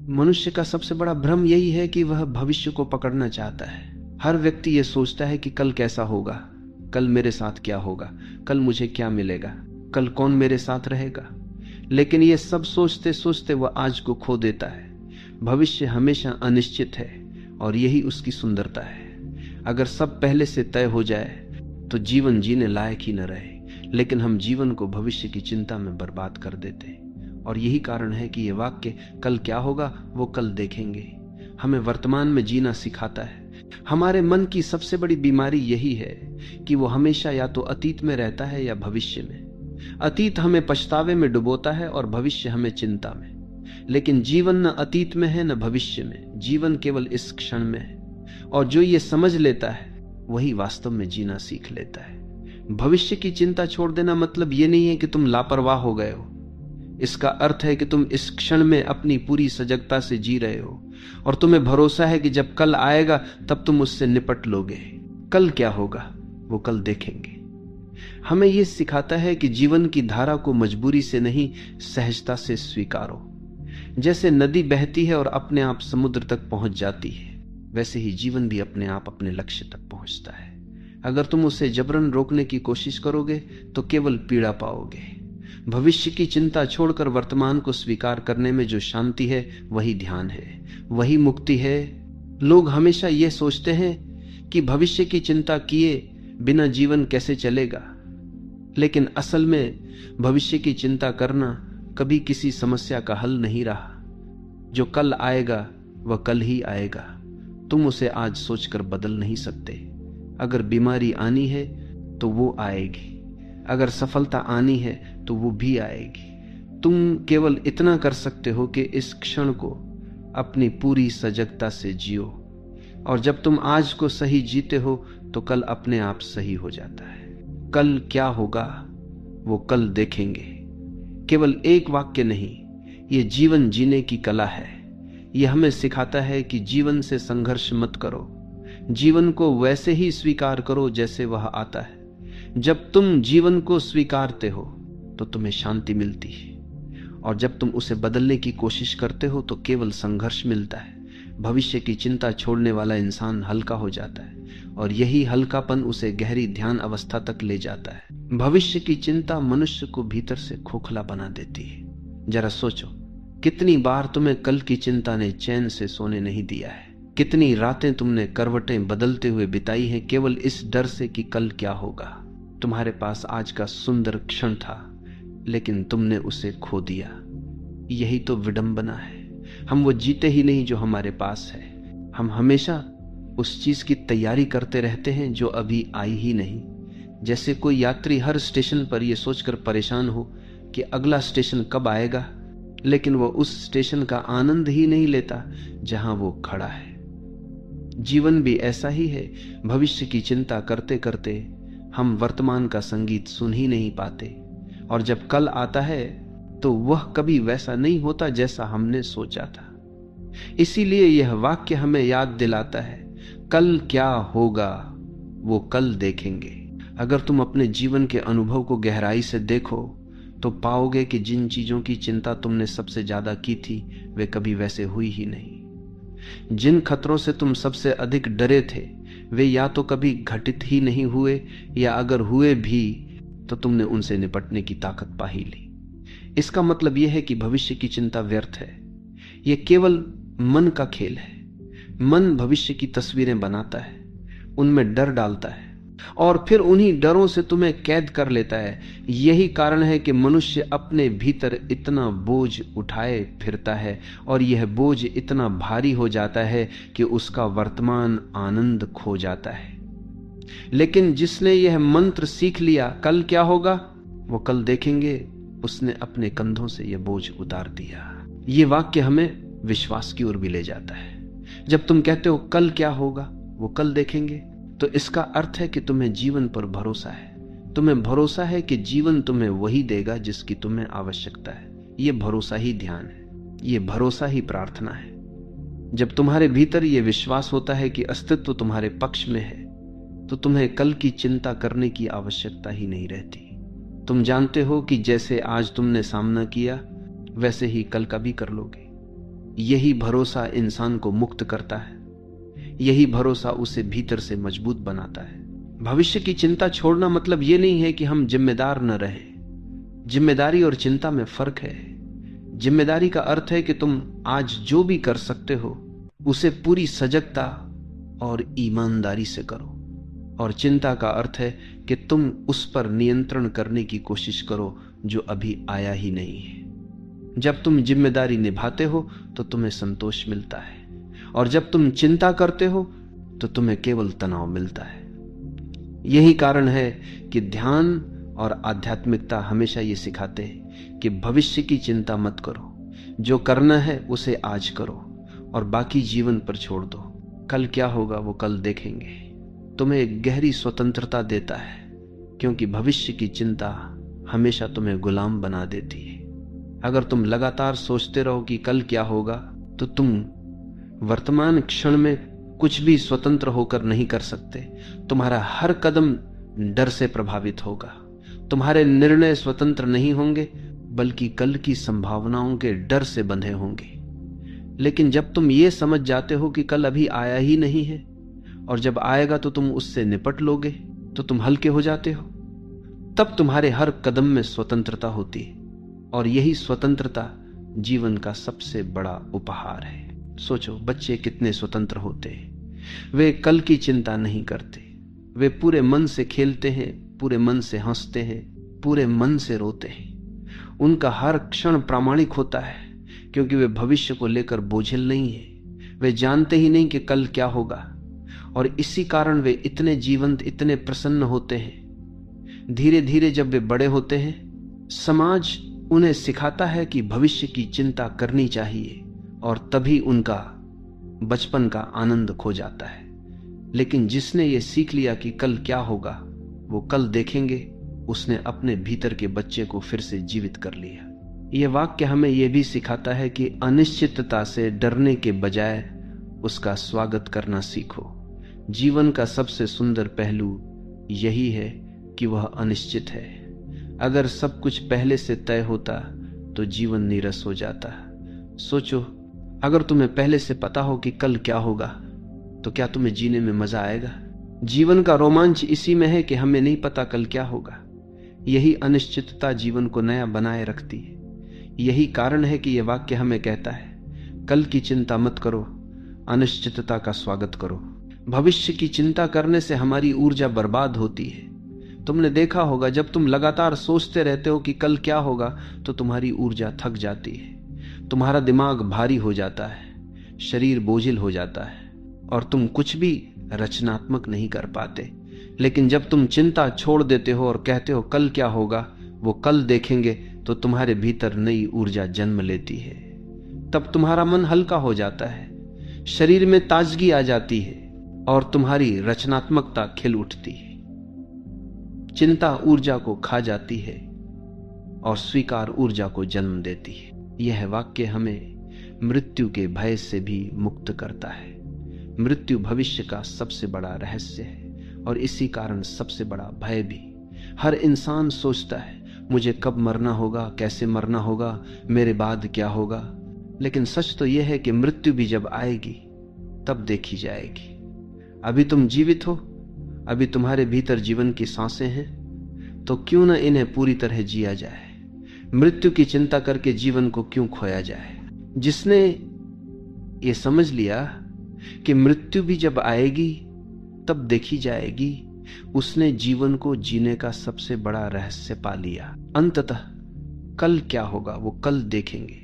मनुष्य का सबसे बड़ा भ्रम यही है कि वह भविष्य को पकड़ना चाहता है। हर व्यक्ति यह सोचता है कि कल कैसा होगा, कल मेरे साथ क्या होगा, कल मुझे क्या मिलेगा, कल कौन मेरे साथ रहेगा। लेकिन यह सब सोचते सोचते वह आज को खो देता है। भविष्य हमेशा अनिश्चित है और यही उसकी सुंदरता है। अगर सब पहले से तय हो जाए तो जीवन जीने लायक ही न रहे, लेकिन हम जीवन को भविष्य की चिंता में बर्बाद कर देते हैं। और यही कारण है कि यह वाक्य कल क्या होगा वो कल देखेंगे हमें वर्तमान में जीना सिखाता है। हमारे मन की सबसे बड़ी बीमारी यही है कि वो हमेशा या तो अतीत में रहता है या भविष्य में। अतीत हमें पछतावे में डुबोता है और भविष्य हमें चिंता में। लेकिन जीवन न अतीत में है न भविष्य में, जीवन केवल इस क्षण में है। और जो ये समझ लेता है वही वास्तव में जीना सीख लेता है। भविष्य की चिंता छोड़ देना मतलब ये नहीं है कि तुम लापरवाह हो गए हो। इसका अर्थ है कि तुम इस क्षण में अपनी पूरी सजगता से जी रहे हो और तुम्हें भरोसा है कि जब कल आएगा तब तुम उससे निपट लोगे। कल क्या होगा वो कल देखेंगे। हमें यह सिखाता है कि जीवन की धारा को मजबूरी से नहीं, सहजता से स्वीकारो। जैसे नदी बहती है और अपने आप समुद्र तक पहुंच जाती है, वैसे ही जीवन भी अपने आप अपने लक्ष्य तक पहुंचता है। अगर तुम उसे जबरन रोकने की कोशिश करोगे तो केवल पीड़ा पाओगे। भविष्य की चिंता छोड़कर वर्तमान को स्वीकार करने में जो शांति है वही ध्यान है, वही मुक्ति है। लोग हमेशा यह सोचते हैं कि भविष्य की चिंता किए बिना जीवन कैसे चलेगा, लेकिन असल में भविष्य की चिंता करना कभी किसी समस्या का हल नहीं रहा। जो कल आएगा वह कल ही आएगा, तुम उसे आज सोचकर बदल नहीं सकते। अगर बीमारी आनी है तो वो आएगी, अगर सफलता आनी है तो वो भी आएगी। तुम केवल इतना कर सकते हो कि इस क्षण को अपनी पूरी सजगता से जियो, और जब तुम आज को सही जीते हो तो कल अपने आप सही हो जाता है। कल क्या होगा वो कल देखेंगे। केवल एक वाक्य नहीं, ये जीवन जीने की कला है। यह हमें सिखाता है कि जीवन से संघर्ष मत करो, जीवन को वैसे ही स्वीकार करो जैसे वह आता है। जब तुम जीवन को स्वीकारते हो तो तुम्हें शांति मिलती है, और जब तुम उसे बदलने की कोशिश करते हो तो केवल संघर्ष मिलता है। भविष्य की चिंता छोड़ने वाला इंसान हल्का हो जाता है, और यही हल्कापन उसे गहरी ध्यान अवस्था तक ले जाता है। भविष्य की चिंता मनुष्य को भीतर से खोखला बना देती है। जरा सोचो, कितनी बार तुम्हें कल की चिंता ने चैन से सोने नहीं दिया है। कितनी रातें तुमने करवटें बदलते हुए बिताई हैं केवल इस डर से कि कल क्या होगा। तुम्हारे पास आज का सुंदर क्षण था, लेकिन तुमने उसे खो दिया। यही तो विडंबना है। हम वो जीते ही नहीं जो हमारे पास है। हम हमेशा उस चीज की तैयारी करते रहते हैं जो अभी आई ही नहीं। जैसे कोई यात्री हर स्टेशन पर यह सोचकर परेशान हो कि अगला स्टेशन कब आएगा, लेकिन वो उस स्टेशन का आनंद ही नहीं लेता जहां वो खड़ा है। जीवन भी ऐसा ही है। भविष्य की चिंता करते करते हम वर्तमान का संगीत सुन ही नहीं पाते, और जब कल आता है तो वह कभी वैसा नहीं होता जैसा हमने सोचा था। इसीलिए यह वाक्य हमें याद दिलाता है, कल क्या होगा वो कल देखेंगे। अगर तुम अपने जीवन के अनुभव को गहराई से देखो तो पाओगे कि जिन चीजों की चिंता तुमने सबसे ज्यादा की थी वे कभी वैसे हुई ही नहीं। जिन खतरों से तुम सबसे अधिक डरे थे वे या तो कभी घटित ही नहीं हुए, या अगर हुए भी तो तुमने उनसे निपटने की ताकत पा ही ली। इसका मतलब यह है कि भविष्य की चिंता व्यर्थ है। यह केवल मन का खेल है। मन भविष्य की तस्वीरें बनाता है, उनमें डर डालता है और फिर उन्हीं डरों से तुम्हें कैद कर लेता है। यही कारण है कि मनुष्य अपने भीतर इतना बोझ उठाए फिरता है, और यह बोझ इतना भारी हो जाता है कि उसका वर्तमान आनंद खो जाता है। लेकिन जिसने यह मंत्र सीख लिया, कल क्या होगा वो कल देखेंगे, उसने अपने कंधों से यह बोझ उतार दिया। ये वाक्य हमें विश्वास की ओर भी ले जाता है। जब तुम कहते हो कल क्या होगा वो कल देखेंगे, तो इसका अर्थ है कि तुम्हें जीवन पर भरोसा है। तुम्हें भरोसा है कि जीवन तुम्हें वही देगा जिसकी तुम्हें आवश्यकता है। ये भरोसा ही ध्यान है, ये भरोसा ही प्रार्थना है। जब तुम्हारे भीतर ये विश्वास होता है कि अस्तित्व तुम्हारे पक्ष में है, तो तुम्हें कल की चिंता करने की आवश्यकता ही नहीं रहती। तुम जानते हो कि जैसे आज तुमने सामना किया वैसे ही कल का भी कर लोगे। यही भरोसा इंसान को मुक्त करता है, यही भरोसा उसे भीतर से मजबूत बनाता है। भविष्य की चिंता छोड़ना मतलब यह नहीं है कि हम जिम्मेदार न रहें। जिम्मेदारी और चिंता में फर्क है। जिम्मेदारी का अर्थ है कि तुम आज जो भी कर सकते हो उसे पूरी सजगता और ईमानदारी से करो, और चिंता का अर्थ है कि तुम उस पर नियंत्रण करने की कोशिश करो जो अभी आया ही नहीं है। जब तुम जिम्मेदारी निभाते हो तो तुम्हें संतोष मिलता है, और जब तुम चिंता करते हो तो तुम्हें केवल तनाव मिलता है। यही कारण है कि ध्यान और आध्यात्मिकता हमेशा ये सिखाते हैं कि भविष्य की चिंता मत करो, जो करना है उसे आज करो और बाकी जीवन पर छोड़ दो। कल क्या होगा वो कल देखेंगे। तुम्हें एक गहरी स्वतंत्रता देता है, क्योंकि भविष्य की चिंता हमेशा तुम्हें गुलाम बना देती है। अगर तुम लगातार सोचते रहो कि कल क्या होगा, तो तुम वर्तमान क्षण में कुछ भी स्वतंत्र होकर नहीं कर सकते। तुम्हारा हर कदम डर से प्रभावित होगा। तुम्हारे निर्णय स्वतंत्र नहीं होंगे, बल्कि कल की संभावनाओं के डर से बंधे होंगे। लेकिन जब तुम ये समझ जाते हो कि कल अभी आया ही नहीं है, और जब आएगा तो तुम उससे निपट लोगे, तो तुम हल्के हो जाते हो। तब तुम्हारे हर कदम में स्वतंत्रता होती है, और यही स्वतंत्रता जीवन का सबसे बड़ा उपहार है। सोचो, बच्चे कितने स्वतंत्र होते हैं। वे कल की चिंता नहीं करते। वे पूरे मन से खेलते हैं, पूरे मन से हंसते हैं, पूरे मन से रोते हैं। उनका हर क्षण प्रामाणिक होता है, क्योंकि वे भविष्य को लेकर बोझिल नहीं है। वे जानते ही नहीं कि कल क्या होगा, और इसी कारण वे इतने जीवंत, इतने प्रसन्न होते हैं। धीरे धीरे जब वे बड़े होते हैं, समाज उन्हें सिखाता है कि भविष्य की चिंता करनी चाहिए, और तभी उनका बचपन का आनंद खो जाता है। लेकिन जिसने ये सीख लिया कि कल क्या होगा वो कल देखेंगे, उसने अपने भीतर के बच्चे को फिर से जीवित कर लिया। यह वाक्य हमें यह भी सिखाता है कि अनिश्चितता से डरने के बजाय उसका स्वागत करना सीखो। जीवन का सबसे सुंदर पहलू यही है कि वह अनिश्चित है। अगर सब कुछ पहले से तय होता तो जीवन नीरस हो जाता। सोचो, अगर तुम्हें पहले से पता हो कि कल क्या होगा, तो क्या तुम्हें जीने में मजा आएगा? जीवन का रोमांच इसी में है कि हमें नहीं पता कल क्या होगा। यही अनिश्चितता जीवन को नया बनाए रखती है। यही कारण है कि यह वाक्य हमें कहता है, कल की चिंता मत करो, अनिश्चितता का स्वागत करो। भविष्य की चिंता करने से हमारी ऊर्जा बर्बाद होती है। तुमने देखा होगा, जब तुम लगातार सोचते रहते हो कि कल क्या होगा, तो तुम्हारी ऊर्जा थक जाती है, तुम्हारा दिमाग भारी हो जाता है, शरीर बोझिल हो जाता है, और तुम कुछ भी रचनात्मक नहीं कर पाते। लेकिन जब तुम चिंता छोड़ देते हो और कहते हो कल क्या होगा वो कल देखेंगे, तो तुम्हारे भीतर नई ऊर्जा जन्म लेती है। तब तुम्हारा मन हल्का हो जाता है, शरीर में ताजगी आ जाती है, और तुम्हारी रचनात्मकता खिल उठती है। चिंता ऊर्जा को खा जाती है और स्वीकार ऊर्जा को जन्म देती है। यह वाक्य हमें मृत्यु के भय से भी मुक्त करता है। मृत्यु भविष्य का सबसे बड़ा रहस्य है, और इसी कारण सबसे बड़ा भय भी। हर इंसान सोचता है, मुझे कब मरना होगा, कैसे मरना होगा, मेरे बाद क्या होगा। लेकिन सच तो यह है कि मृत्यु भी जब आएगी तब देखी जाएगी। अभी तुम जीवित हो, अभी तुम्हारे भीतर जीवन की सांसें हैं, तो क्यों न इन्हें पूरी तरह जिया जाए। मृत्यु की चिंता करके जीवन को क्यों खोया जाए। जिसने ये समझ लिया कि मृत्यु भी जब आएगी तब देखी जाएगी, उसने जीवन को जीने का सबसे बड़ा रहस्य पा लिया। अंततः कल क्या होगा वो कल देखेंगे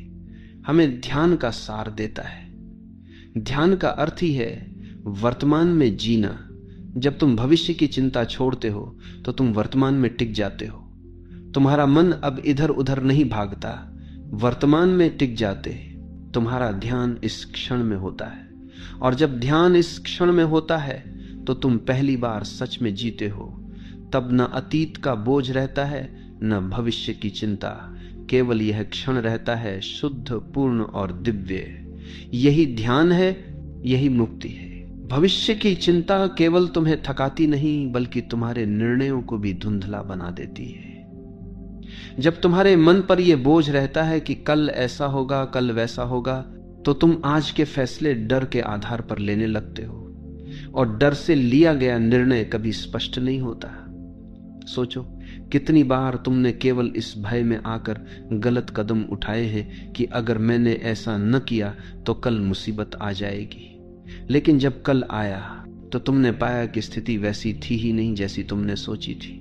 हमें ध्यान का सार देता है। ध्यान का अर्थ ही है वर्तमान में जीना। जब तुम भविष्य की चिंता छोड़ते हो तो तुम वर्तमान में टिक जाते हो। तुम्हारा मन अब इधर उधर नहीं भागता, वर्तमान में टिक जाते। तुम्हारा ध्यान इस क्षण में होता है, और जब ध्यान इस क्षण में होता है तो तुम पहली बार सच में जीते हो। तब न अतीत का बोझ रहता है, न भविष्य की चिंता। केवल यह क्षण रहता है शुद्ध, पूर्ण और दिव्य। यही ध्यान है, यही मुक्ति है। भविष्य की चिंता केवल तुम्हें थकाती नहीं, बल्कि तुम्हारे निर्णयों को भी धुंधला बना देती है। जब तुम्हारे मन पर यह बोझ रहता है कि कल ऐसा होगा, कल वैसा होगा, तो तुम आज के फैसले डर के आधार पर लेने लगते हो, और डर से लिया गया निर्णय कभी स्पष्ट नहीं होता। सोचो, कितनी बार तुमने केवल इस भय में आकर गलत कदम उठाए हैं कि अगर मैंने ऐसा न किया तो कल मुसीबत आ जाएगी। लेकिन जब कल आया तो तुमने पाया कि स्थिति वैसी थी ही नहीं जैसी तुमने सोची थी।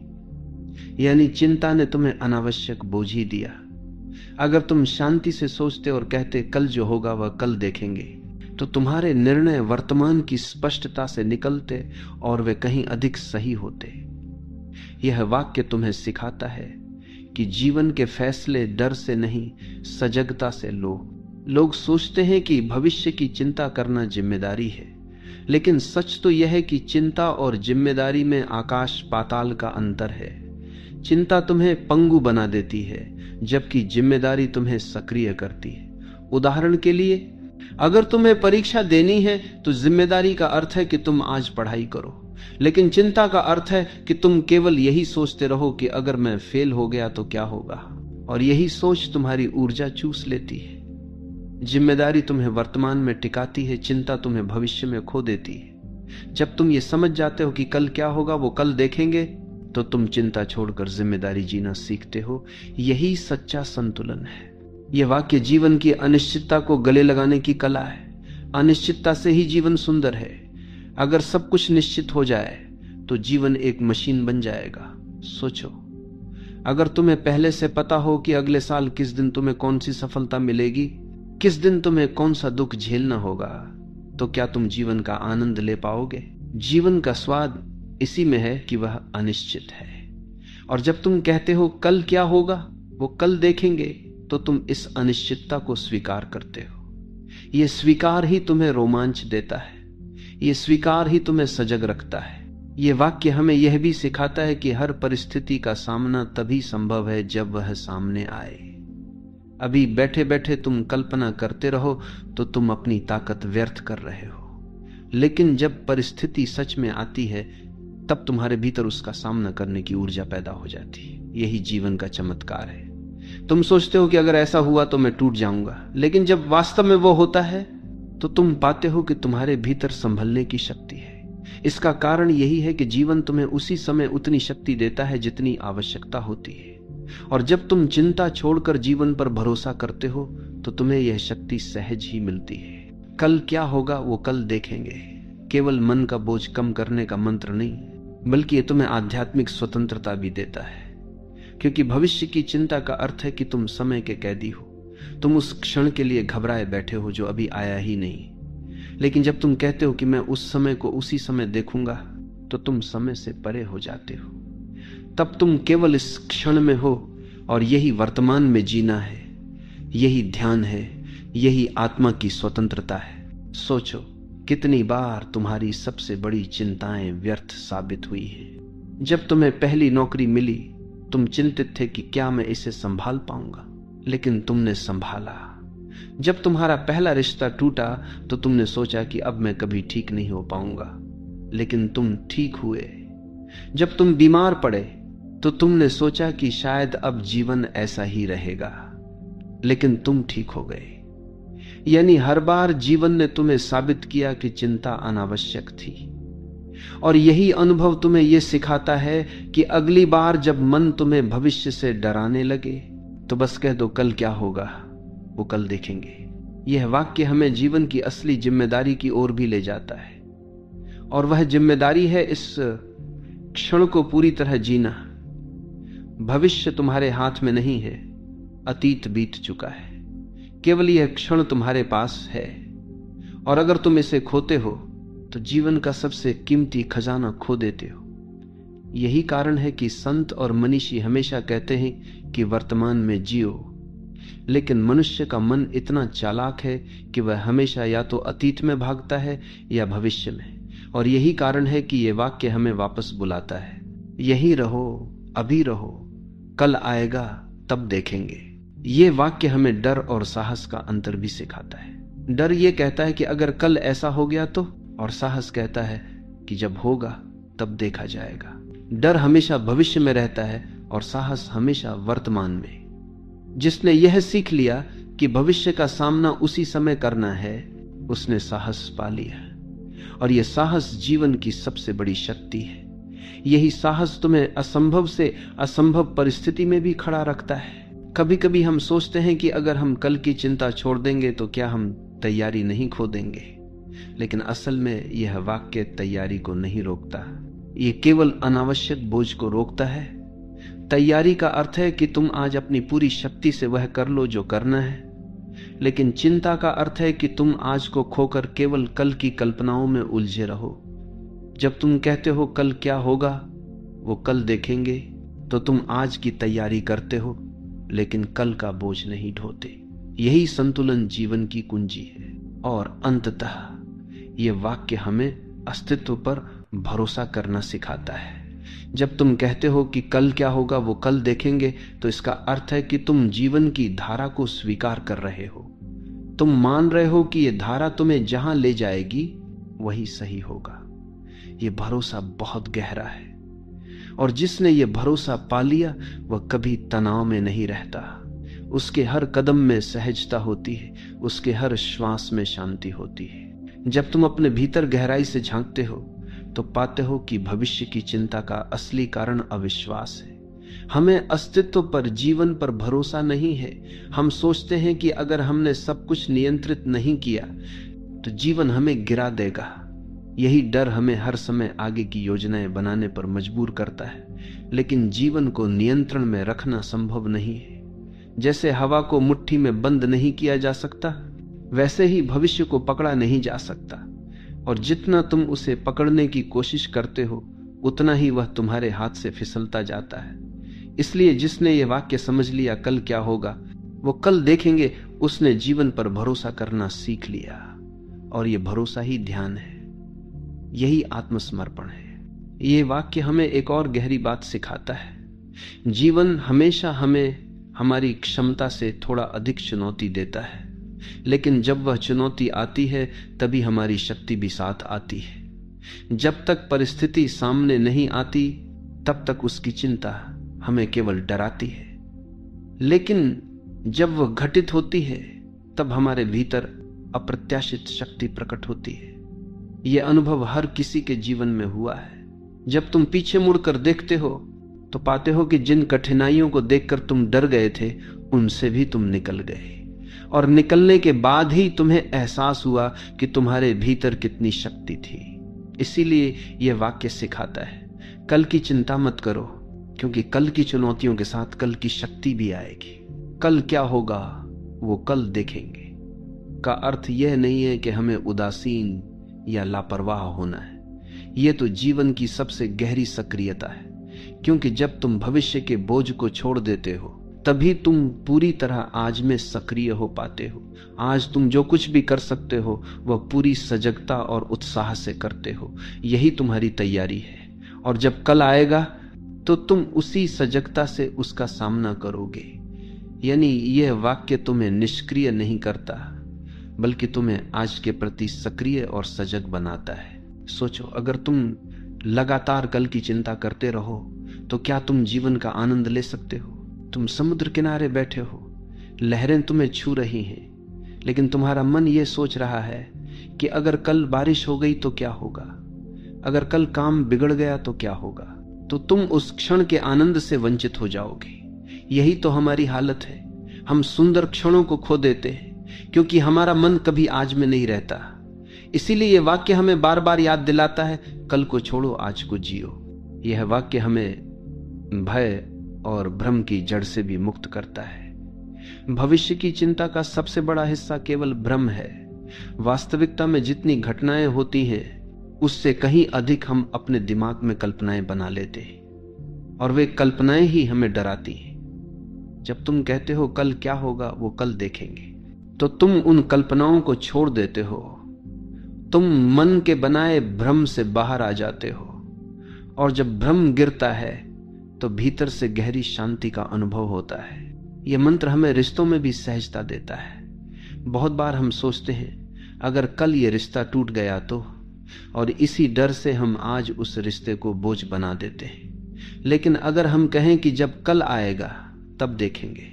यानी चिंता ने तुम्हें अनावश्यक बोझ ही दिया। अगर तुम शांति से सोचते और कहते कल जो होगा वह कल देखेंगे, तो तुम्हारे निर्णय वर्तमान की स्पष्टता से निकलते और वे कहीं अधिक सही होते। यह वाक्य तुम्हें सिखाता है कि जीवन के फैसले डर से नहीं, सजगता से लो। लोग सोचते हैं कि भविष्य की चिंता करना जिम्मेदारी है, लेकिन सच तो यह है कि चिंता और जिम्मेदारी में आकाश पाताल का अंतर है। चिंता तुम्हें पंगु बना देती है, जबकि जिम्मेदारी तुम्हें सक्रिय करती है। उदाहरण के लिए, अगर तुम्हें परीक्षा देनी है तो जिम्मेदारी का अर्थ है कि तुम आज पढ़ाई करो, लेकिन चिंता का अर्थ है कि तुम केवल यही सोचते रहो कि अगर मैं फेल हो गया तो क्या होगा, और यही सोच तुम्हारी ऊर्जा चूस लेती है। जिम्मेदारी तुम्हें वर्तमान में टिकाती है, चिंता तुम्हें भविष्य में खो देती है। जब तुम ये समझ जाते हो कि कल क्या होगा वो कल देखेंगे, तो तुम चिंता छोड़कर जिम्मेदारी जीना सीखते हो। यही सच्चा संतुलन है। यह वाक्य जीवन की अनिश्चितता को गले लगाने की कला है। अनिश्चितता से ही जीवन सुंदर है। अगर सब कुछ निश्चित हो जाए तो जीवन एक मशीन बन जाएगा। सोचो, अगर तुम्हें पहले से पता हो कि अगले साल किस दिन तुम्हें कौन सी सफलता मिलेगी, किस दिन तुम्हें कौन सा दुख झेलना होगा, तो क्या तुम जीवन का आनंद ले पाओगे? जीवन का स्वाद इसी में है कि वह अनिश्चित है। और जब तुम कहते हो कल क्या होगा वो कल देखेंगे, तो तुम इस अनिश्चितता को स्वीकार करते हो। यह स्वीकार ही तुम्हें रोमांच देता है। यह स्वीकार ही तुम्हें सजग रखता है। यह वाक्य हमें यह भी सिखाता है कि हर परिस्थिति का सामना तभी संभव है जब वह सामने आए। अभी बैठे बैठे तुम कल्पना करते रहो तो तुम अपनी ताकत व्यर्थ कर रहे हो, लेकिन जब परिस्थिति सच में आती है तब तुम्हारे भीतर उसका सामना करने की ऊर्जा पैदा हो जाती है। यही जीवन का चमत्कार है। तुम सोचते हो कि अगर ऐसा हुआ तो मैं टूट जाऊंगा, लेकिन जब वास्तव में वो होता है तो तुम पाते हो कि तुम्हारे भीतर संभलने की शक्ति है। इसका कारण यही है कि जीवन तुम्हें उसी समय उतनी शक्ति देता है जितनी आवश्यकता होती है। और जब तुम चिंता छोड़कर जीवन पर भरोसा करते हो तो तुम्हें यह शक्ति सहज ही मिलती है। कल क्या होगा वो कल देखेंगे केवल मन का बोझ कम करने का मंत्र नहीं, बल्कि ये तुम्हें आध्यात्मिक स्वतंत्रता भी देता है। क्योंकि भविष्य की चिंता का अर्थ है कि तुम समय के कैदी हो। तुम उस क्षण के लिए घबराए बैठे हो जो अभी आया ही नहीं। लेकिन जब तुम कहते हो कि मैं उस समय को उसी समय देखूंगा, तो तुम समय से परे हो जाते हो। तब तुम केवल इस क्षण में हो, और यही वर्तमान में जीना है। यही ध्यान है, यही आत्मा की स्वतंत्रता है। सोचो, कितनी बार तुम्हारी सबसे बड़ी चिंताएं व्यर्थ साबित हुई हैं। जब तुम्हें पहली नौकरी मिली, तुम चिंतित थे कि क्या मैं इसे संभाल पाऊंगा, लेकिन तुमने संभाला। जब तुम्हारा पहला रिश्ता टूटा तो तुमने सोचा कि अब मैं कभी ठीक नहीं हो पाऊंगा, लेकिन तुम ठीक हुए। जब तुम बीमार पड़े तो तुमने सोचा कि शायद अब जीवन ऐसा ही रहेगा, लेकिन तुम ठीक हो गए। यानी हर बार जीवन ने तुम्हें साबित किया कि चिंता अनावश्यक थी। और यही अनुभव तुम्हें यह सिखाता है कि अगली बार जब मन तुम्हें भविष्य से डराने लगे तो बस कह दो कल क्या होगा वो कल देखेंगे। यह वाक्य हमें जीवन की असली जिम्मेदारी की ओर भी ले जाता है, और वह जिम्मेदारी है इस क्षण को पूरी तरह जीना। भविष्य तुम्हारे हाथ में नहीं है, अतीत बीत चुका है, केवल यह क्षण तुम्हारे पास है। और अगर तुम इसे खोते हो तो जीवन का सबसे कीमती खजाना खो देते हो। यही कारण है कि संत और मनीषी हमेशा कहते हैं कि वर्तमान में जियो, लेकिन मनुष्य का मन इतना चालाक है कि वह हमेशा या तो अतीत में भागता है या भविष्य में। और यही कारण है कि यह वाक्य हमें वापस बुलाता है, यही रहो, अभी रहो, कल आएगा तब देखेंगे। ये वाक्य हमें डर और साहस का अंतर भी सिखाता है। डर ये कहता है कि अगर कल ऐसा हो गया तो, और साहस कहता है कि जब होगा तब देखा जाएगा। डर हमेशा भविष्य में रहता है और साहस हमेशा वर्तमान में। जिसने यह सीख लिया कि भविष्य का सामना उसी समय करना है, उसने साहस पा लिया। और यह साहस जीवन की सबसे बड़ी शक्ति है। यही साहस तुम्हें असंभव से असंभव परिस्थिति में भी खड़ा रखता है। कभी कभी हम सोचते हैं कि अगर हम कल की चिंता छोड़ देंगे तो क्या हम तैयारी नहीं खो देंगे, लेकिन असल में यह वाक्य तैयारी को नहीं रोकता, ये केवल अनावश्यक बोझ को रोकता है। तैयारी का अर्थ है कि तुम आज अपनी पूरी शक्ति से वह कर लो जो करना है, लेकिन चिंता का अर्थ है कि तुम आज को खोकर केवल कल की कल्पनाओं में उलझे रहो। जब तुम कहते हो कल क्या होगा, वो कल देखेंगे, तो तुम आज की तैयारी करते हो लेकिन कल का बोझ नहीं ढोते। यही संतुलन जीवन की कुंजी है। और अंततः ये वाक्य हमें अस्तित्व पर भरोसा करना सिखाता है। जब तुम कहते हो कि कल क्या होगा वो कल देखेंगे, तो इसका अर्थ है कि तुम जीवन की धारा को स्वीकार कर रहे हो। तुम मान रहे हो कि ये धारा तुम्हें जहां ले जाएगी वही सही होगा। ये भरोसा बहुत गहरा है, और जिसने ये भरोसा पा लिया वह कभी तनाव में नहीं रहता। उसके हर कदम में सहजता होती है, उसके हर श्वास में शांति होती है। जब तुम अपने भीतर गहराई से झांकते हो तो पाते हो कि भविष्य की चिंता का असली कारण अविश्वास है। हमें अस्तित्व पर, जीवन पर भरोसा नहीं है। हम सोचते हैं कि अगर हमने सब कुछ नियंत्रित नहीं किया तो जीवन हमें गिरा देगा। यही डर हमें हर समय आगे की योजनाएं बनाने पर मजबूर करता है, लेकिन जीवन को नियंत्रण में रखना संभव नहीं है। जैसे हवा को मुट्ठी में बंद नहीं किया जा सकता, वैसे ही भविष्य को पकड़ा नहीं जा सकता। और जितना तुम उसे पकड़ने की कोशिश करते हो, उतना ही वह तुम्हारे हाथ से फिसलता जाता है। इसलिए जिसने ये वाक्य समझ लिया, कल क्या होगा वो कल देखेंगे, उसने जीवन पर भरोसा करना सीख लिया। और ये भरोसा ही ध्यान है, यही आत्मसमर्पण है। ये वाक्य हमें एक और गहरी बात सिखाता है। जीवन हमेशा हमें हमारी क्षमता से थोड़ा अधिक चुनौती देता है, लेकिन जब वह चुनौती आती है तभी हमारी शक्ति भी साथ आती है। जब तक परिस्थिति सामने नहीं आती तब तक उसकी चिंता हमें केवल डराती है, लेकिन जब वह घटित होती है तब हमारे भीतर अप्रत्याशित शक्ति प्रकट होती है। यह अनुभव हर किसी के जीवन में हुआ है। जब तुम पीछे मुड़कर देखते हो तो पाते हो कि जिन कठिनाइयों को देखकर तुम डर गए थे, उनसे भी तुम निकल गए, और निकलने के बाद ही तुम्हें एहसास हुआ कि तुम्हारे भीतर कितनी शक्ति थी। इसीलिए यह वाक्य सिखाता है, कल की चिंता मत करो, क्योंकि कल की चुनौतियों के साथ कल की शक्ति भी आएगी। कल क्या होगा वो कल देखेंगे का अर्थ यह नहीं है कि हमें उदासीन या लापरवाह होना है। यह तो जीवन की सबसे गहरी सक्रियता है, क्योंकि जब तुम भविष्य के बोझ को छोड़ देते हो तभी तुम पूरी तरह आज में सक्रिय हो पाते हो। आज तुम जो कुछ भी कर सकते हो वह पूरी सजगता और उत्साह से करते हो। यही तुम्हारी तैयारी है, और जब कल आएगा तो तुम उसी सजगता से उसका सामना करोगे। यानी यह वाक्य तुम्हें निष्क्रिय नहीं करता, बल्कि तुम्हें आज के प्रति सक्रिय और सजग बनाता है। सोचो, अगर तुम लगातार कल की चिंता करते रहो तो क्या तुम जीवन का आनंद ले सकते हो? तुम समुद्र किनारे बैठे हो, लहरें तुम्हें छू रही हैं, लेकिन तुम्हारा मन ये सोच रहा है कि अगर कल बारिश हो गई तो क्या होगा, अगर कल काम बिगड़ गया तो क्या होगा। तो तुम उस क्षण के आनंद से वंचित हो जाओगे। यही तो हमारी हालत है। हम सुंदर क्षणों को खो देते हैं क्योंकि हमारा मन कभी आज में नहीं रहता। इसीलिए यह वाक्य हमें बार बार याद दिलाता है, कल को छोड़ो, आज को जियो। यह वाक्य हमें भय और भ्रम की जड़ से भी मुक्त करता है। भविष्य की चिंता का सबसे बड़ा हिस्सा केवल भ्रम है। वास्तविकता में जितनी घटनाएं होती हैं उससे कहीं अधिक हम अपने दिमाग में कल्पनाएं बना लेते हैं, और वे कल्पनाएं ही हमें डराती हैं। जब तुम कहते हो कल क्या होगा वो कल देखेंगे, तो तुम उन कल्पनाओं को छोड़ देते हो। तुम मन के बनाए भ्रम से बाहर आ जाते हो, और जब भ्रम गिरता है तो भीतर से गहरी शांति का अनुभव होता है। यह मंत्र हमें रिश्तों में भी सहजता देता है। बहुत बार हम सोचते हैं अगर कल ये रिश्ता टूट गया तो, और इसी डर से हम आज उस रिश्ते को बोझ बना देते हैं। लेकिन अगर हम कहें कि जब कल आएगा तब देखेंगे,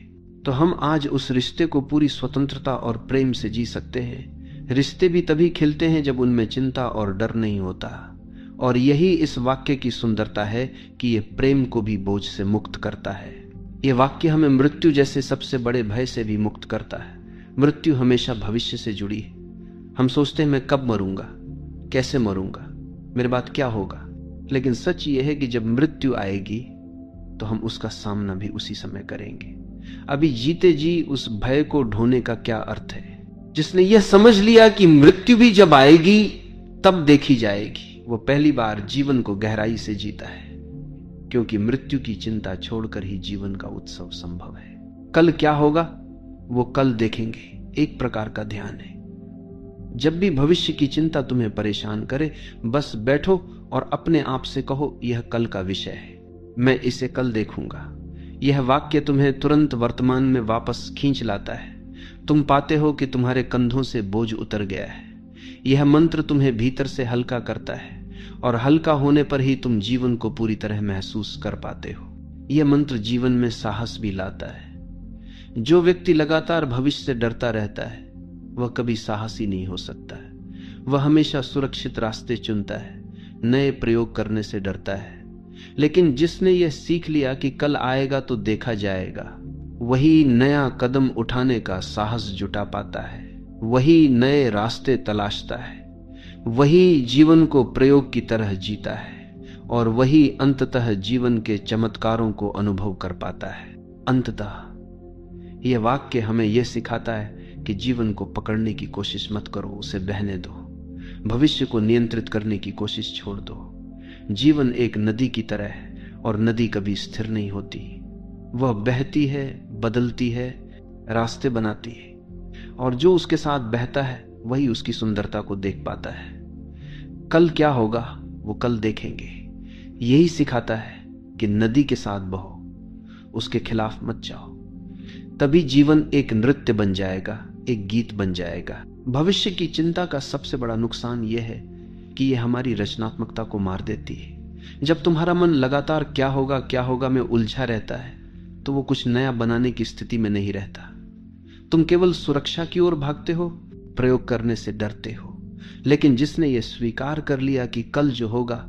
तो हम आज उस रिश्ते को पूरी स्वतंत्रता और प्रेम से जी सकते हैं। रिश्ते भी तभी खिलते हैं जब उनमें चिंता और डर नहीं होता। और यही इस वाक्य की सुंदरता है कि यह प्रेम को भी बोझ से मुक्त करता है। यह वाक्य हमें मृत्यु जैसे सबसे बड़े भय से भी मुक्त करता है। मृत्यु हमेशा भविष्य से जुड़ी है। हम सोचते हैं मैं कब मरूंगा, कैसे मरूंगा, मेरे बाद क्या होगा। लेकिन सच ये है कि जब मृत्यु आएगी तो हम उसका सामना भी उसी समय करेंगे। अभी जीते जी उस भय को ढोने का क्या अर्थ है। जिसने यह समझ लिया कि मृत्यु भी जब आएगी तब देखी जाएगी, वो पहली बार जीवन को गहराई से जीता है, क्योंकि मृत्यु की चिंता छोड़कर ही जीवन का उत्सव संभव है। कल क्या होगा वो कल देखेंगे, एक प्रकार का ध्यान है। जब भी भविष्य की चिंता तुम्हें परेशान करे, बस बैठो और अपने आप से कहो यह कल का विषय है, मैं इसे कल देखूंगा। यह वाक्य तुम्हें तुरंत वर्तमान में वापस खींच लाता है। तुम पाते हो कि तुम्हारे कंधों से बोझ उतर गया है। यह मंत्र तुम्हें भीतर से हल्का करता है, और हल्का होने पर ही तुम जीवन को पूरी तरह महसूस कर पाते हो। यह मंत्र जीवन में साहस भी लाता है। जो व्यक्ति लगातार भविष्य से डरता रहता है वह कभी साहसी नहीं हो सकता है। वह हमेशा सुरक्षित रास्ते चुनता है, नए प्रयोग करने से डरता है। लेकिन जिसने यह सीख लिया कि कल आएगा तो देखा जाएगा, वही नया कदम उठाने का साहस जुटा पाता है, वही नए रास्ते तलाशता है, वही जीवन को प्रयोग की तरह जीता है, और वही अंततः जीवन के चमत्कारों को अनुभव कर पाता है। अंततः यह वाक्य हमें यह सिखाता है कि जीवन को पकड़ने की कोशिश मत करो, उसे बहने दो। भविष्य को नियंत्रित करने की कोशिश छोड़ दो। जीवन एक नदी की तरह है, और नदी कभी स्थिर नहीं होती। वह बहती है, बदलती है, रास्ते बनाती है, और जो उसके साथ बहता है वही उसकी सुंदरता को देख पाता है। कल क्या होगा वो कल देखेंगे। यही सिखाता है कि नदी के साथ बहो, उसके खिलाफ मत जाओ। तभी जीवन एक नृत्य बन जाएगा, एक गीत बन जाएगा। भविष्य की चिंता का सबसे बड़ा नुकसान यह है कि यह हमारी रचनात्मकता को मार देती है। जब तुम्हारा मन लगातार क्या होगा में उलझा रहता है तो वो कुछ नया बनाने की स्थिति में नहीं रहता। तुम केवल सुरक्षा की ओर भागते हो, प्रयोग करने से डरते हो। लेकिन जिसने यह स्वीकार कर लिया कि कल जो होगा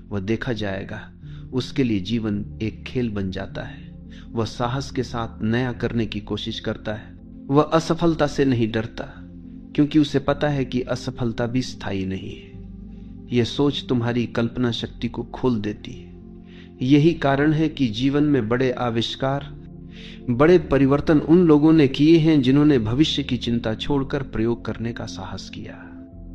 वह देखा जाएगा, उसके लिए जीवन एक खेल बन जाता है। वह साहस के साथ नया करने की कोशिश करता है। वह असफलता से नहीं डरता, क्योंकि उसे पता है कि असफलता भी स्थायी नहीं है। यह सोच तुम्हारी कल्पना शक्ति को खोल देती है। यही कारण है कि जीवन में बड़े आविष्कार, बड़े परिवर्तन उन लोगों ने किए हैं जिन्होंने भविष्य की चिंता छोड़कर प्रयोग करने का साहस किया।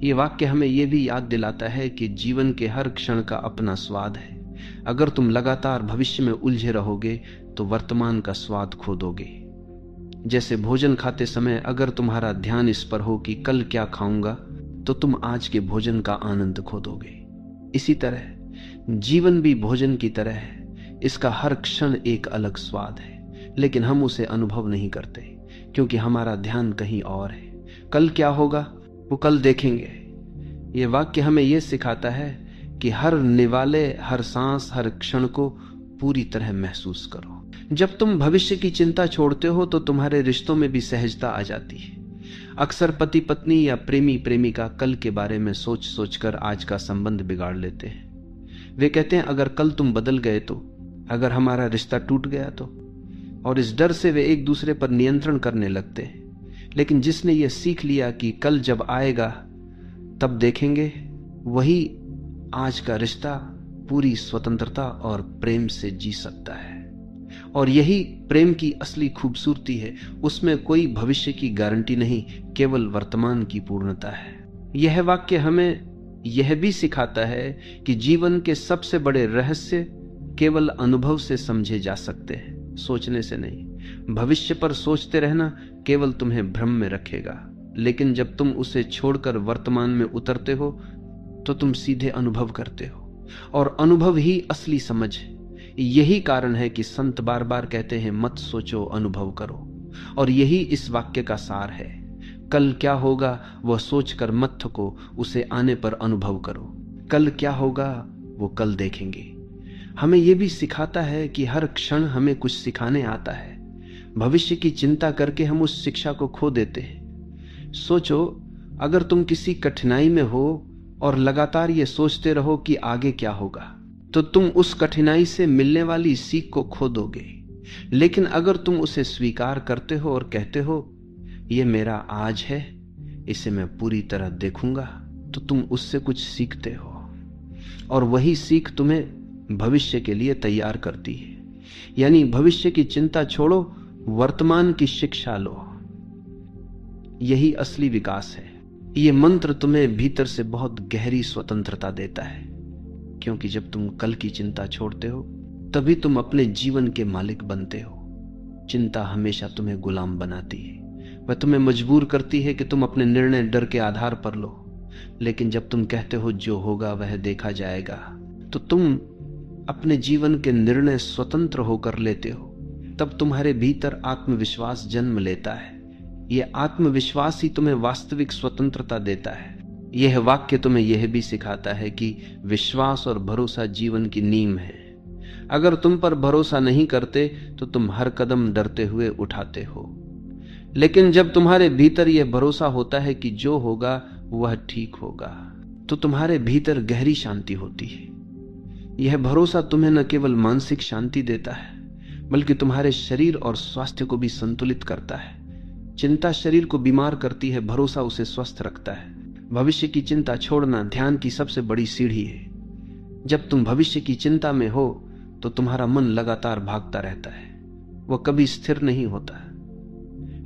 ये वाक्य हमें यह भी याद दिलाता है कि जीवन के हर क्षण का अपना स्वाद है। अगर तुम लगातार भविष्य में उलझे रहोगे तो वर्तमान का स्वाद खो दोगे। जैसे भोजन खाते समय अगर तुम्हारा ध्यान इस पर हो कि कल क्या खाऊंगा, तो तुम आज के भोजन का आनंद खो दोगे। इसी तरह जीवन भी भोजन की तरह है। इसका हर क्षण एक अलग स्वाद है, लेकिन हम उसे अनुभव नहीं करते क्योंकि हमारा ध्यान कहीं और है। कल क्या होगा वो कल देखेंगे। ये वाक्य हमें यह सिखाता है कि हर निवाले, हर सांस, हर क्षण को पूरी तरह महसूस करो। जब तुम भविष्य की चिंता छोड़ते हो तो तुम्हारे रिश्तों में भी सहजता आ जाती है। अक्सर पति पत्नी या प्रेमी प्रेमिका कल के बारे में सोच सोचकर आज का संबंध बिगाड़ लेते हैं। वे कहते हैं अगर कल तुम बदल गए तो, अगर हमारा रिश्ता टूट गया तो, और इस डर से वे एक दूसरे पर नियंत्रण करने लगते हैं। लेकिन जिसने यह सीख लिया कि कल जब आएगा तब देखेंगे, वही आज का रिश्ता पूरी स्वतंत्रता और प्रेम से जी सकता है। और यही प्रेम की असली खूबसूरती है। उसमें कोई भविष्य की गारंटी नहीं, केवल वर्तमान की पूर्णता है। यह वाक्य हमें यह भी सिखाता है कि जीवन के सबसे बड़े रहस्य केवल अनुभव से समझे जा सकते हैं, सोचने से नहीं। भविष्य पर सोचते रहना केवल तुम्हें भ्रम में रखेगा, लेकिन जब तुम उसे छोड़कर वर्तमान में उतरते हो तो तुम सीधे अनुभव करते हो, और अनुभव ही असली समझ है। यही कारण है कि संत बार बार कहते हैं मत सोचो, अनुभव करो। और यही इस वाक्य का सार है। कल क्या होगा वह सोचकर मत थको, उसे आने पर अनुभव करो। कल क्या होगा वो कल देखेंगे। हमें यह भी सिखाता है कि हर क्षण हमें कुछ सिखाने आता है। भविष्य की चिंता करके हम उस शिक्षा को खो देते हैं। सोचो, अगर तुम किसी कठिनाई में हो और लगातार ये सोचते रहो कि आगे क्या होगा, तो तुम उस कठिनाई से मिलने वाली सीख को खो दोगे। लेकिन अगर तुम उसे स्वीकार करते हो और कहते हो ये मेरा आज है, इसे मैं पूरी तरह देखूंगा, तो तुम उससे कुछ सीखते हो और वही सीख तुम्हें भविष्य के लिए तैयार करती है। यानी भविष्य की चिंता छोड़ो, वर्तमान की शिक्षा लो। यही असली विकास है। ये मंत्र तुम्हें भीतर से बहुत गहरी स्वतंत्रता देता है, क्योंकि जब तुम कल की चिंता छोड़ते हो तभी तुम अपने जीवन के मालिक बनते हो। चिंता हमेशा तुम्हें गुलाम बनाती है, वह तुम्हें मजबूर करती है कि तुम अपने निर्णय डर के आधार पर लो। लेकिन जब तुम कहते हो जो होगा वह देखा जाएगा, तो तुम अपने जीवन के निर्णय स्वतंत्र होकर लेते हो। तब तुम्हारे भीतर आत्मविश्वास जन्म लेता है। यह आत्मविश्वास ही तुम्हें वास्तविक स्वतंत्रता देता है। यह वाक्य तुम्हें यह भी सिखाता है कि विश्वास और भरोसा जीवन की नींव है। अगर तुम पर भरोसा नहीं करते तो तुम हर कदम डरते हुए उठाते हो। लेकिन जब तुम्हारे भीतर यह भरोसा होता है कि जो होगा वह ठीक होगा, तो तुम्हारे भीतर गहरी शांति होती है। यह भरोसा तुम्हें न केवल मानसिक शांति देता है, बल्कि तुम्हारे शरीर और स्वास्थ्य को भी संतुलित करता है। चिंता शरीर को बीमार करती है, भरोसा उसे स्वस्थ रखता है। भविष्य की चिंता छोड़ना ध्यान की सबसे बड़ी सीढ़ी है। जब तुम भविष्य की चिंता में हो तो तुम्हारा मन लगातार भागता रहता है, वह कभी स्थिर नहीं होता।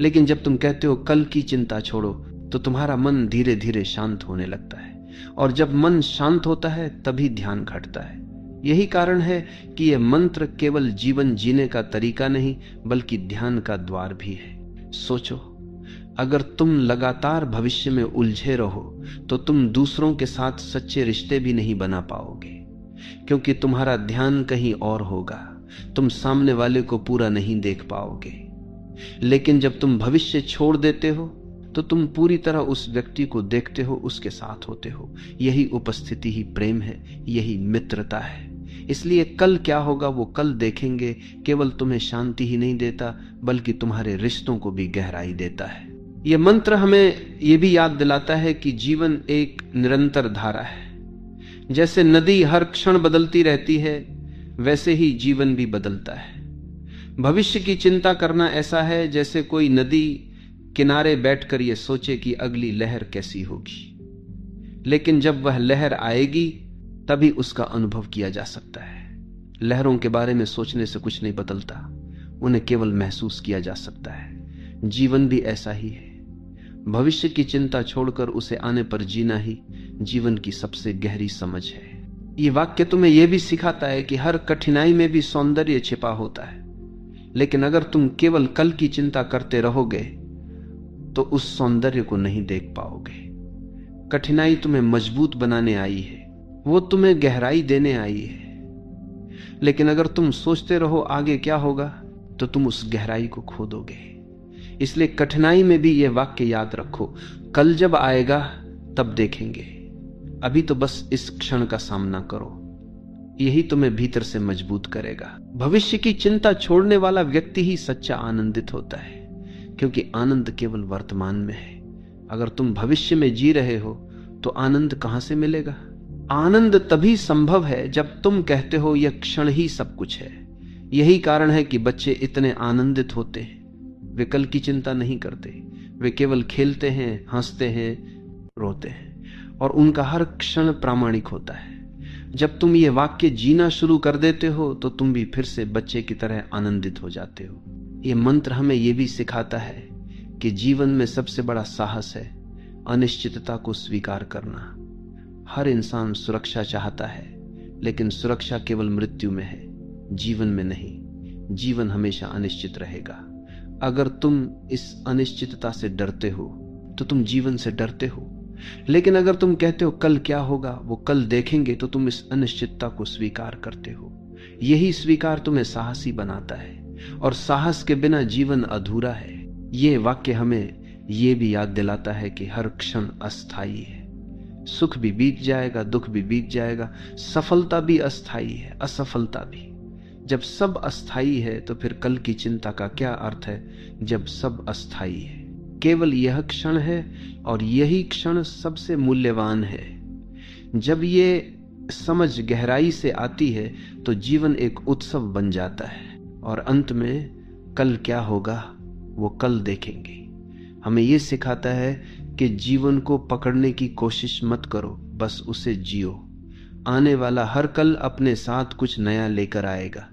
लेकिन जब तुम कहते हो कल की चिंता छोड़ो, तो तुम्हारा मन धीरे धीरे शांत होने लगता है। और जब मन शांत होता है तभी ध्यान घटता है। यही कारण है कि यह मंत्र केवल जीवन जीने का तरीका नहीं, बल्कि ध्यान का द्वार भी है। सोचो, अगर तुम लगातार भविष्य में उलझे रहो तो तुम दूसरों के साथ सच्चे रिश्ते भी नहीं बना पाओगे, क्योंकि तुम्हारा ध्यान कहीं और होगा। तुम सामने वाले को पूरा नहीं देख पाओगे। लेकिन जब तुम भविष्य छोड़ देते हो तो तुम पूरी तरह उस व्यक्ति को देखते हो, उसके साथ होते हो। यही उपस्थिति ही प्रेम है, यही मित्रता है। इसलिए कल क्या होगा वो कल देखेंगे केवल तुम्हें शांति ही नहीं देता, बल्कि तुम्हारे रिश्तों को भी गहराई देता है। यह मंत्र हमें यह भी याद दिलाता है कि जीवन एक निरंतर धारा है। जैसे नदी हर क्षण बदलती रहती है, वैसे ही जीवन भी बदलता है। भविष्य की चिंता करना ऐसा है जैसे कोई नदी किनारे बैठकर यह सोचे कि अगली लहर कैसी होगी। लेकिन जब वह लहर आएगी तभी उसका अनुभव किया जा सकता है। लहरों के बारे में सोचने से कुछ नहीं बदलता, उन्हें केवल महसूस किया जा सकता है। जीवन भी ऐसा ही है। भविष्य की चिंता छोड़कर उसे आने पर जीना ही जीवन की सबसे गहरी समझ है। ये वाक्य तुम्हें यह भी सिखाता है कि हर कठिनाई में भी सौंदर्य छिपा होता है। लेकिन अगर तुम केवल कल की चिंता करते रहोगे तो उस सौंदर्य को नहीं देख पाओगे। कठिनाई तुम्हें मजबूत बनाने आई है, वो तुम्हें गहराई देने आई है। लेकिन अगर तुम सोचते रहो आगे क्या होगा, तो तुम उस गहराई को खो दोगे। इसलिए कठिनाई में भी यह वाक्य याद रखो, कल जब आएगा तब देखेंगे, अभी तो बस इस क्षण का सामना करो। यही तुम्हें भीतर से मजबूत करेगा। भविष्य की चिंता छोड़ने वाला व्यक्ति ही सच्चा आनंदित होता है, क्योंकि आनंद केवल वर्तमान में है। अगर तुम भविष्य में जी रहे हो तो आनंद कहां से मिलेगा? आनंद तभी संभव है जब तुम कहते हो यह क्षण ही सब कुछ है। यही कारण है कि बच्चे इतने आनंदित होते हैं। वे कल की चिंता नहीं करते, वे केवल खेलते हैं, हंसते हैं, रोते हैं, और उनका हर क्षण प्रामाणिक होता है। जब तुम ये वाक्य जीना शुरू कर देते हो तो तुम भी फिर से बच्चे की तरह आनंदित हो जाते हो। ये मंत्र हमें यह भी सिखाता है कि जीवन में सबसे बड़ा साहस है अनिश्चितता को स्वीकार करना। हर इंसान सुरक्षा चाहता है, लेकिन सुरक्षा केवल मृत्यु में है, जीवन में नहीं। जीवन हमेशा अनिश्चित रहेगा। अगर तुम इस अनिश्चितता से डरते हो तो तुम जीवन से डरते हो। लेकिन अगर तुम कहते हो कल क्या होगा वो कल देखेंगे, तो तुम इस अनिश्चितता को स्वीकार करते हो। यही स्वीकार तुम्हें साहसी बनाता है, और साहस के बिना जीवन अधूरा है। ये वाक्य हमें ये भी याद दिलाता है कि हर क्षण अस्थायी है। सुख भी बीत जाएगा, दुख भी बीत जाएगा, सफलता भी अस्थायी है, असफलता भी। जब सब अस्थाई है तो फिर कल की चिंता का क्या अर्थ है जब सब अस्थाई है। केवल यह क्षण है और यही क्षण सबसे मूल्यवान है। जब ये समझ गहराई से आती है तो जीवन एक उत्सव बन जाता है और अंत में कल क्या होगा वो कल देखेंगे। हमें ये सिखाता है कि जीवन को पकड़ने की कोशिश मत करो, बस उसे जियो। आने वाला हर कल अपने साथ कुछ नया लेकर आएगा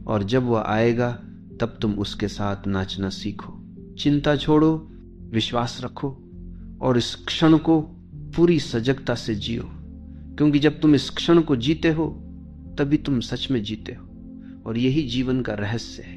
और जब वह आएगा तब तुम उसके साथ नाचना सीखो। चिंता छोड़ो, विश्वास रखो और इस क्षण को पूरी सजगता से जियो, क्योंकि जब तुम इस क्षण को जीते हो तभी तुम सच में जीते हो और यही जीवन का रहस्य है।